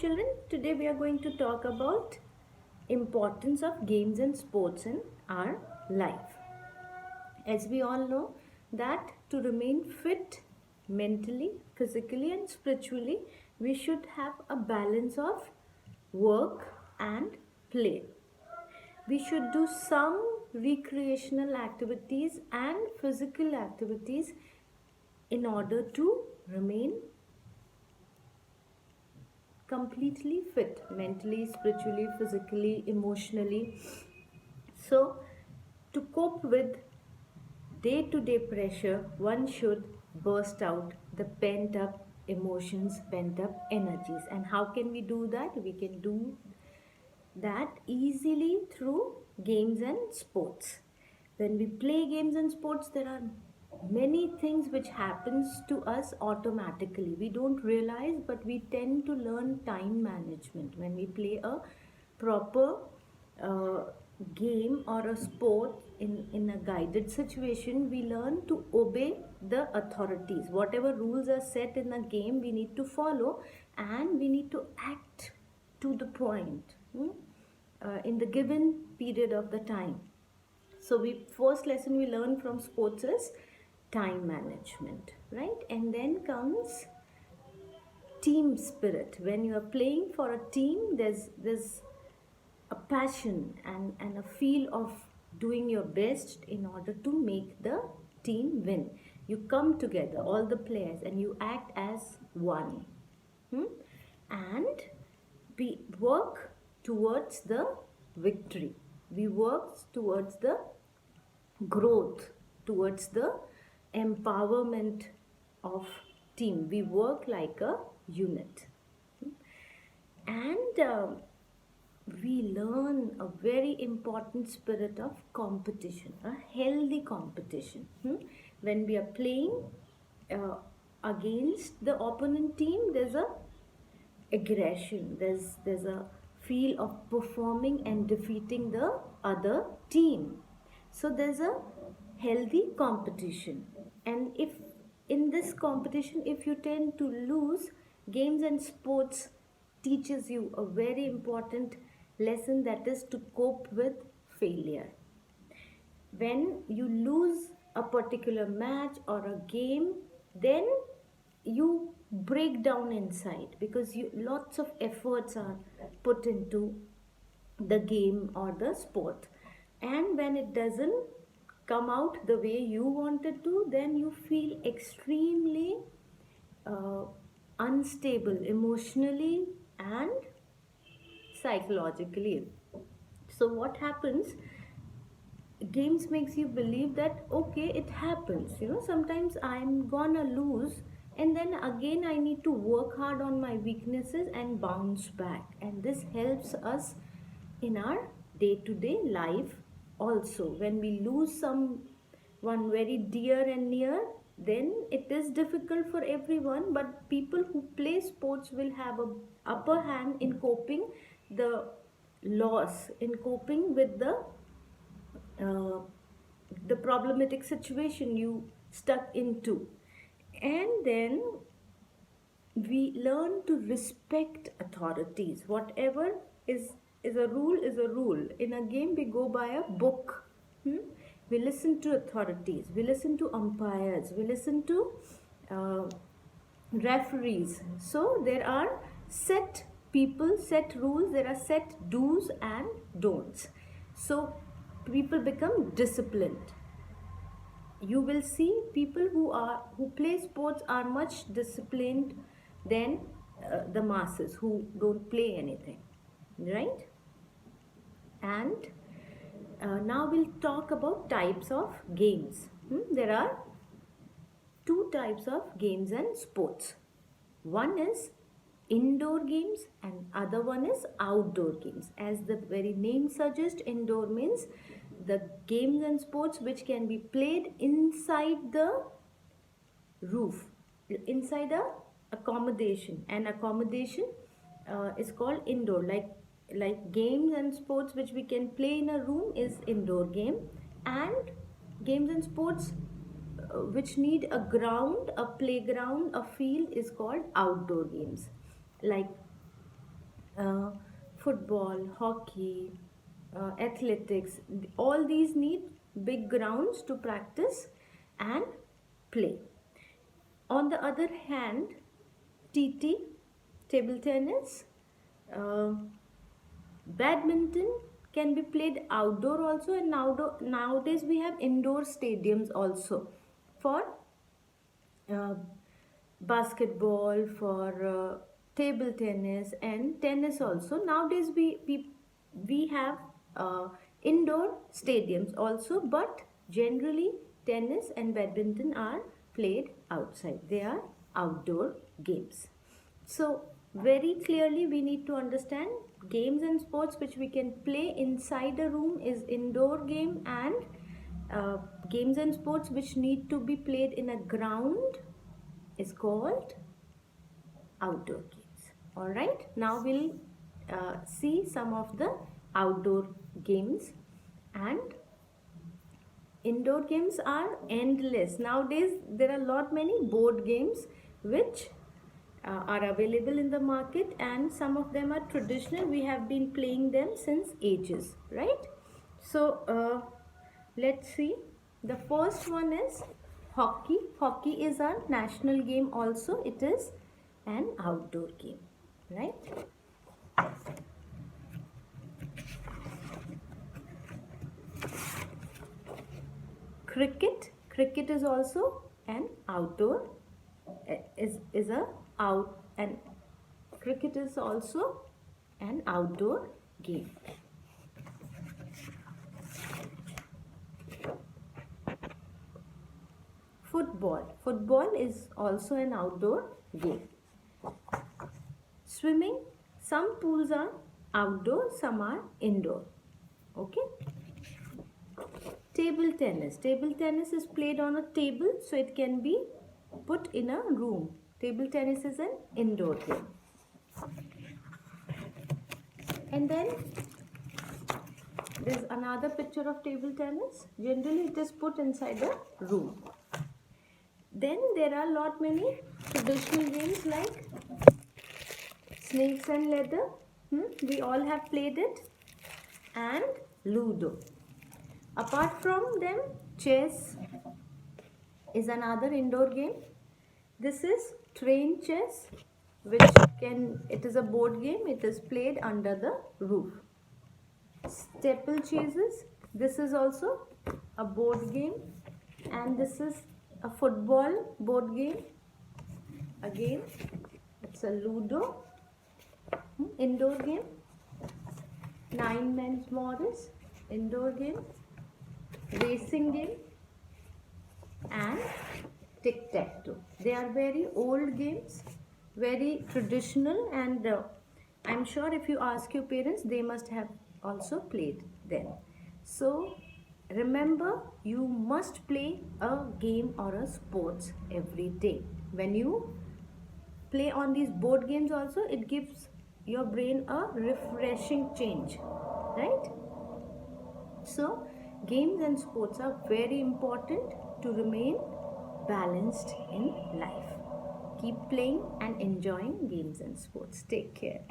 Children, today we are going to talk about importance of games and sports in our life. As we all know that to remain fit mentally, physically and spiritually, we should have a balance of work and play. We should do some recreational activities and physical activities in order to remain completely fit mentally, spiritually, physically, emotionally. So, to cope with day to day pressure, one should burst out the pent up emotions, pent up energies. And how can we do that? We can do that easily through games and sports. When we play games and sports, there are many things which happens to us automatically. We don't realize, but we tend to learn time management when we play a proper uh, game or a sport in a guided situation. We learn to obey the authorities. Whatever rules are set in the game, we need to follow, and we need to act to the point in the given period of the time. So we first lesson we learn from sports is time management, right? And then comes team spirit. When you are playing for a team, there's a passion and a feel of doing your best in order to make the team win. You come together, all the players, and you act as one. Hmm? And we work towards the victory. We work towards the growth, towards the empowerment of team. We work like a unit. And we learn a very important spirit of competition, a healthy competition. When we are playing uh, against the opponent team, there's a aggression, there's a feel of performing and defeating the other team. So there's a healthy competition, and if in this competition, if you tend to lose, games and sports teaches you a very important lesson, that is to cope with failure. When you lose a particular match or a game, then you break down inside, because lots of efforts are put into the game or the sport, and when it doesn't come out the way you wanted to, then you feel extremely uh, unstable emotionally and psychologically. So what happens, games makes you believe that okay, it happens, sometimes I'm gonna lose, and then again I need to work hard on my weaknesses and bounce back, and this helps us in our day to day life also. When we lose someone very dear and near, then it is difficult for everyone, but people who play sports will have a upper hand in coping the loss, in coping with uh, the problematic situation you stuck into. And then we learn to respect authorities. Whatever is a rule is a rule. In a game we go by a book. We listen to authorities, we listen to umpires, we listen to uh, referees. So there are set people, set rules, there are set do's and don'ts. So people become disciplined. You will see people who play sports are much disciplined than the masses who don't play anything, right? And now we'll talk about types of games. There are two types of games and sports. One is indoor games and other one is outdoor games. As the very name suggests, indoor means the games and sports which can be played inside the roof, inside a accommodation. And accommodation is called indoor. Like games and sports which we can play in a room is indoor game, and games and sports which need a ground, a playground, a field is called outdoor games. Like uh, football, hockey, athletics, all these need big grounds to practice and play. On the other hand, TT, table tennis, uh, badminton can be played outdoor also, and nowadays we have indoor stadiums also for uh, basketball, for table tennis and tennis also. Nowadays we have uh, indoor stadiums also, but generally tennis and badminton are played outside. They are outdoor games. So very clearly we need to understand games and sports which we can play inside a room is indoor game, and uh, games and sports which need to be played in a ground is called outdoor games. All right, now we'll see some of the outdoor games. And indoor games are endless. Nowadays there are lot many board games which are available in the market, and some of them are traditional. We have been playing them since ages, right? So let's see. The first one is hockey. Hockey is our national game also. It is an outdoor game, right? Cricket is also an outdoor, is a out and cricket is also an outdoor game. Football is also an outdoor game. Swimming, some pools are outdoor, some are indoor. Okay. Table tennis is played on a table, so it can be put in a room. Table tennis is an indoor game. And then there's another picture of table tennis. Generally it is put inside a room. Then there are lot many traditional games like snakes and ladder. We all have played it. And Ludo. Apart from them, chess is another indoor game. This is train chess, it is a board game. It is played under the roof. Steeplechase, this is also a board game, and this is a football board game. Again, it's a Ludo indoor game. Nine Men's Morris indoor game. Racing game and tic-tac-toe. They are very old games, very traditional, and I'm sure if you ask your parents, they must have also played them. So remember, you must play a game or a sports every day. When you play on these board games also, it gives your brain a refreshing change, right? So games and sports are very important to remain balanced in life. Keep playing and enjoying games and sports. Take care.